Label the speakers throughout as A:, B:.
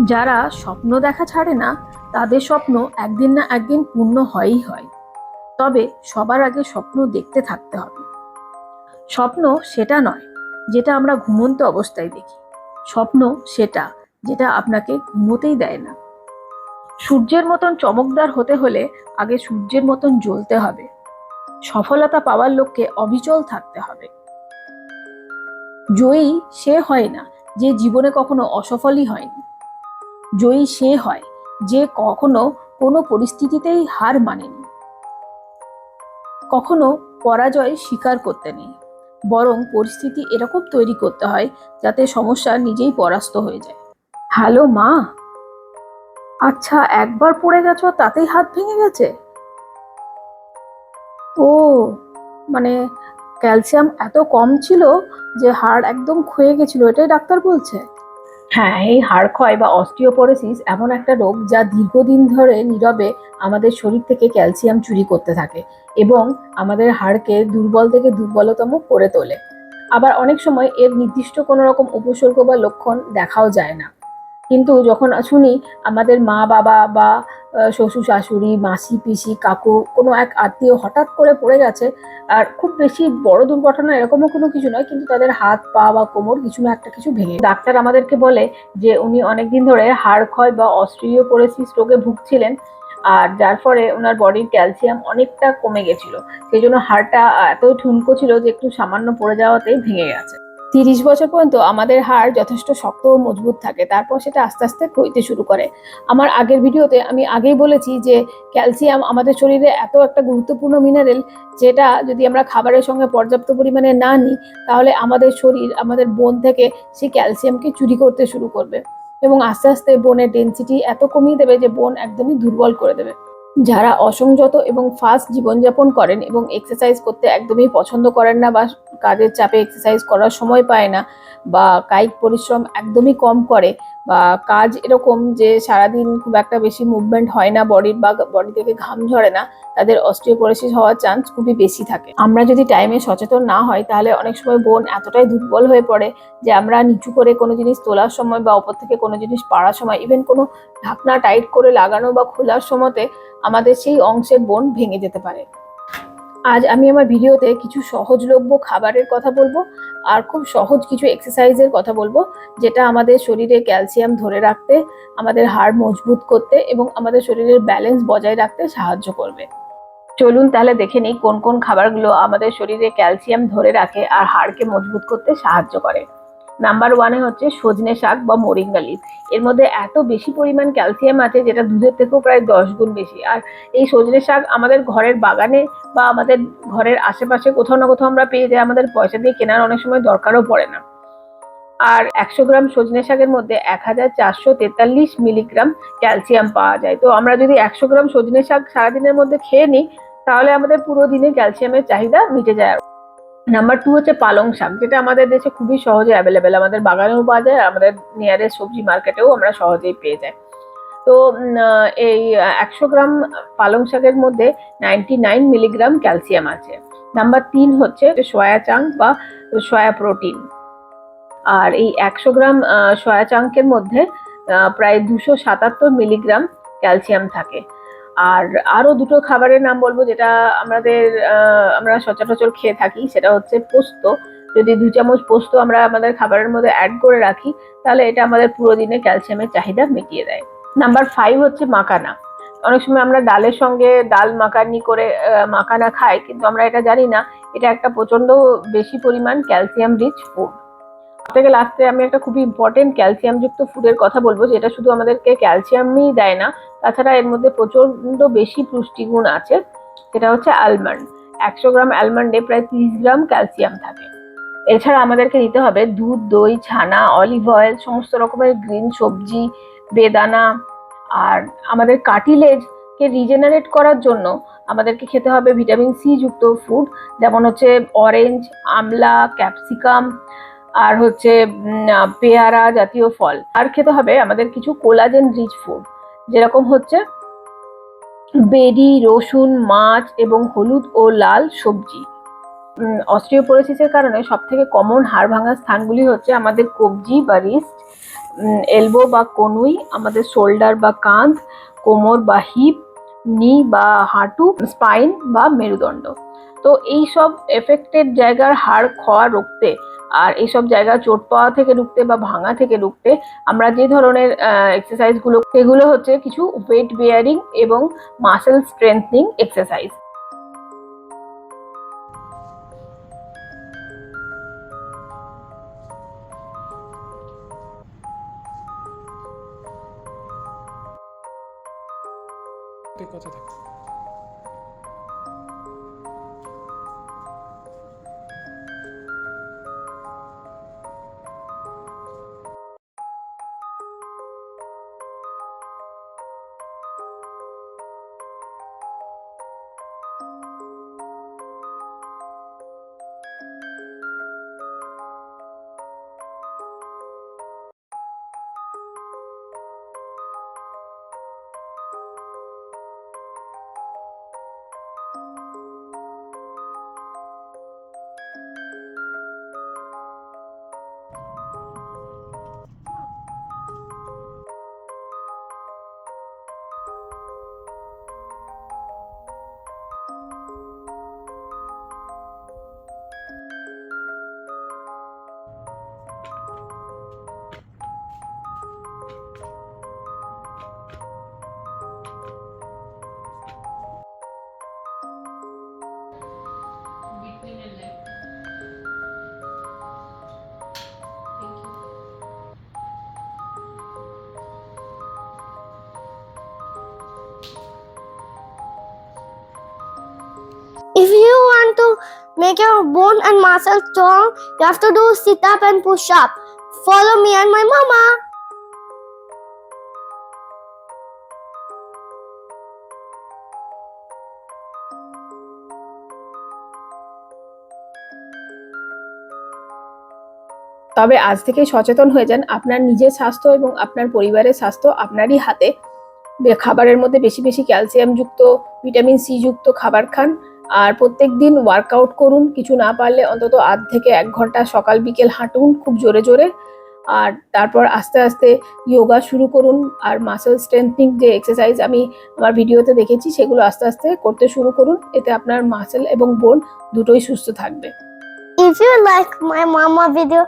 A: যারা স্বপ্ন দেখা ছাড়ে না তাদের স্বপ্ন একদিন না একদিন পূর্ণ হয়ই হয়। তবে সবার আগে স্বপ্ন দেখতে থাকতে হবে। স্বপ্ন সেটা নয় যেটা আমরা ঘুমন্ত অবস্থায় দেখি। স্বপ্ন সেটা যেটা আপনাকে ঘুমোতেই দেয় না। সূর্যের মতন চমকদার হতে হলে আগে সূর্যের মতন জ্বলতে হবে। সফলতা পাওয়ার লক্ষ্যে অবিচল থাকতে হবে। জয়ী সে হয় না যে জীবনে কখনো অসফলই হয়নি। জয়ী সে হয় যে কখনো কোনো পরিস্থিতিতেই হার মানেনি, কখনো পরাজয় স্বীকার করতে নেই, বরং পরিস্থিতি এরকম তৈরি করতে হয় যাতে সমস্যা নিজেই পরাস্ত হয়ে যায়। হ্যালো মা, আচ্ছা একবার পড়ে গেছো তাতেই হাত ভেঙে গেছে? ও, মানে ক্যালসিয়াম এত কম ছিল যে হাড় একদম ক্ষয়ে গেছিল, এটাই ডাক্তার বলছে? হ্যাঁ, এই হাড় ক্ষয় বা অস্টিওপোরোসিস এমন একটা রোগ যা দীর্ঘদিন ধরে নীরবে আমাদের শরীর থেকে ক্যালসিয়াম চুরি করতে থাকে এবং আমাদের হাড়কে দুর্বল থেকে দুর্বলতম করে তোলে। আবার অনেক সময় এর নির্দিষ্ট কোনো রকম উপসর্গ বা লক্ষণ দেখাও যায় না। কিন্তু যখন শুনি আমাদের মা বাবা বা শ্বশুর শাশুড়ি, মাসি পিসি, কাকু, কোনো এক আত্মীয় হঠাৎ করে পড়ে গেছে, আর খুব বেশি বড় দুর্ঘটনা এরকমও কোনো কিছু নয়, কিন্তু তাদের হাত পা বা কোমর কিছু না একটা কিছু ভেঙে, ডাক্তার আমাদেরকে বলে যে উনি অনেকদিন ধরে হাড় ক্ষয় বা অস্টিওপোরোসিস রোগে ভুগছিলেন, আর যার ফলে ওনার বডির ক্যালসিয়াম অনেকটা কমে গেছিল। সেই জন্য হাড়টা এতই ঠুনকো ছিল যে একটু সামান্য পড়ে যাওয়াতেই ভেঙে গেছে। 30 বছর পর্যন্ত আমাদের হাড় যথেষ্ট শক্ত ও মজবুত থাকে, তারপর সেটা আস্তে আস্তে ক্ষইতে শুরু করে। আমার আগের ভিডিওতে আমি আগেই বলেছি যে ক্যালসিয়াম আমাদের শরীরে এত একটা গুরুত্বপূর্ণ মিনারেল, যেটা যদি আমরা খাবারের সঙ্গে পর্যাপ্ত পরিমাণে না নিই তাহলে আমাদের শরীর আমাদের বোন থেকে সেই ক্যালসিয়ামকে চুরি করতে শুরু করবে এবং আস্তে আস্তে বোনের ডেন্সিটি এত কমিয়ে দেবে যে বোন একদমই দুর্বল করে দেবে। যারা অসংযত এবং ফাস্ট জীবনযাপন করেন এবং এক্সারসাইজ করতে একদমই পছন্দ করেন না, বা কাজের চাপে এক্সারসাইজ করার সময় পায় না, বা কায়িক পরিশ্রম একদমই কম করে, বা কাজ এরকম যে সারাদিন খুব একটা বেশি মুভমেন্ট হয় না বডির, বা বডি থেকে ঘাম ঝরে না, তাদের অস্টিওপোরোসিস হওয়ার চান্স খুবই বেশি থাকে। আমরা যদি টাইমে সচেতন না হয় তাহলে অনেক সময় বোন এতটাই দুর্বল হয়ে পড়ে যে আমরা নিচু করে কোনো জিনিস তোলার সময় বা ওপর থেকে কোনো জিনিস পাড়ার সময়, ইভেন কোনো ঢাকনা টাইট করে লাগানো বা খোলার সময়তে আমাদের সেই অংশের বোন ভেঙে যেতে পারে। আজ আমি আমার ভিডিওতে কিছু সহজলভ্য খাবারের কথা বলবো আর খুব সহজ কিছু এক্সারসাইজের কথা বলবো, যেটা আমাদের শরীরে ক্যালসিয়াম ধরে রাখতে, আমাদের হাড় মজবুত করতে এবং আমাদের শরীরের ব্যালেন্স বজায় রাখতে সাহায্য করবে। চলুন তাহলে দেখে নিই কোন কোন খাবারগুলো আমাদের শরীরে ক্যালসিয়াম ধরে রাখে আর হাড়কে মজবুত করতে সাহায্য করে। নাম্বার ওয়ানে হচ্ছে সজনে শাক বা মোরিঙ্গা লিফ। এর মধ্যে এত বেশি পরিমাণ ক্যালসিয়াম আছে যেটা দুধের থেকেও প্রায় 10 গুণ বেশি। আর এই সজনে শাক আমাদের ঘরের বাগানে বা আমাদের ঘরের আশেপাশে কোথাও না কোথাও আমরা পেয়ে যাই, আমাদের পয়সা দিয়ে কেনার অনেক সময় দরকারও পড়ে না। আর 100 গ্রাম সজনে শাকের মধ্যে 1443 মিলিগ্রাম ক্যালসিয়াম পাওয়া যায়। তো আমরা যদি 100 গ্রাম সজনে শাক সারাদিনের মধ্যে খেয়ে নিই তাহলে আমাদের পুরো দিনে ক্যালসিয়ামের চাহিদা মিটে যায়। নাম্বার টু হচ্ছে পালং শাক, যেটা আমাদের দেশে খুবই সহজে অ্যাভেলেবেল, আমাদের বাগানেও পাওয়া যায়, আমাদের নিয়ারেস্ট সবজি মার্কেটেও আমরা সহজেই পেয়ে যাই। তো এই 100 গ্রাম পালং শাকের মধ্যে 99 মিলিগ্রাম ক্যালসিয়াম আছে। নাম্বার তিন হচ্ছে সয়া চাঙ্ক বা সয়া প্রোটিন। আর এই 100 গ্রাম সয়া চাঙ্কের মধ্যে প্রায় 277 মিলিগ্রাম ক্যালসিয়াম থাকে। আর আরো দুটো খাবারের নাম বলবো যেটা আমাদের আমরা সচরাচর খেয়ে থাকি, সেটা হচ্ছে পোস্ত। যদি 2 চামচ পোস্ত আমরা আমাদের খাবারের মধ্যে অ্যাড করে রাখি তাহলে এটা আমাদের পুরো দিনে ক্যালসিয়ামের চাহিদা মিটিয়ে দেয়। নাম্বার ফাইভ হচ্ছে মাখানা। অনেক সময় আমরা ডালের সঙ্গে ডাল মাখানি করে মাখানা খাই, কিন্তু আমরা এটা জানি না এটা একটা প্রচন্ড বেশি পরিমাণ ক্যালসিয়াম রিচ ফুড। থেকে লাস্টে আমি একটা খুবই ইম্পর্টেন্ট ক্যালসিয়াম যুক্ত ফুডের কথা বলবো, যেটা শুধু আমাদেরকে ক্যালসিয়ামই দেয় না, তাছাড়া এর মধ্যে প্রচন্ড বেশি পুষ্টিগুণ আছে, সেটা হচ্ছে আলমন্ড। 100 গ্রাম আলমন্ডে প্রায় 30 গ্রাম ক্যালসিয়াম থাকে। এছাড়া আমাদেরকে নিতে হবে দুধ, দই, ছানা, অলিভ অয়েল, সমস্ত রকমের গ্রিন সবজি, বেদানা। আর আমাদের কার্টিলেজ কে রিজেনারেট করার জন্য আমাদেরকে খেতে হবে ভিটামিন সি যুক্ত ফুড, যেমন হচ্ছে অরেঞ্জ, আমলা, ক্যাপসিকাম, আর হচ্ছে পেয়ারা জাতীয় ফল। আর খেতে হবে আমাদের কিছু কোলাজেন রিচ ফুড, যেরকম হচ্ছে বেরি, রসুন, মাছ এবং হলুদ ও লাল সবজি। অস্টিওপোরোসিসের কারণে সব থেকে কমন হাড় ভাঙার স্থানগুলি হচ্ছে আমাদের কবজি বা রিস্ট, এলবো বা কনুই, আমাদের শোল্ডার বা কাঁধ, কোমর বা হিপ, নি বা হাঁটু, স্পাইন বা মেরুদণ্ড। তো এই সব এফেক্টেড জায়গার হাড় ক্ষয় রুখতে আর এইসব জায়গা চোট পাওয়া থেকে রুখতে বা ভাঙা থেকে রুখতে আমরা যে ধরনের এক্সারসাইজগুলো, সেগুলো হচ্ছে কিছু ওয়েট বেয়ারিং এবং মাসেল স্ট্রেংথনিং এক্সারসাইজ।
B: কথা থাকে।
C: Between a leg. Thank you.
D: If you want to make your bone and muscle strong, you have to do sit up and push up. Follow me and my mama.
A: তবে আজ থেকে সচেতন হয়ে যান, আপনার নিজের স্বাস্থ্য এবং আপনার পরিবারের স্বাস্থ্য আপনারই হাতে। খাবারের মধ্যে বেশি বেশি ক্যালসিয়াম যুক্ত, ভিটামিন সি যুক্ত খাবার খান, আর প্রত্যেক দিন ওয়ার্কআউট করুন। কিছু না পারলে অন্তত আধ থেকে 1 ঘন্টা সকাল বিকেল হাঁটুন খুব জোরে জোরে। আর তারপর আস্তে আস্তে যোগা শুরু করুন। আর মাসেল স্ট্রেংথনিং যে এক্সারসাইজ আমি আমার ভিডিওতে দেখেছি, সেগুলো আস্তে আস্তে করতে শুরু করুন। এতে আপনার মাসেল এবং বোন দুটোই সুস্থ থাকবে।
D: If you like my mama video,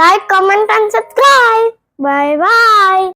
D: like, comment and subscribe. Bye bye.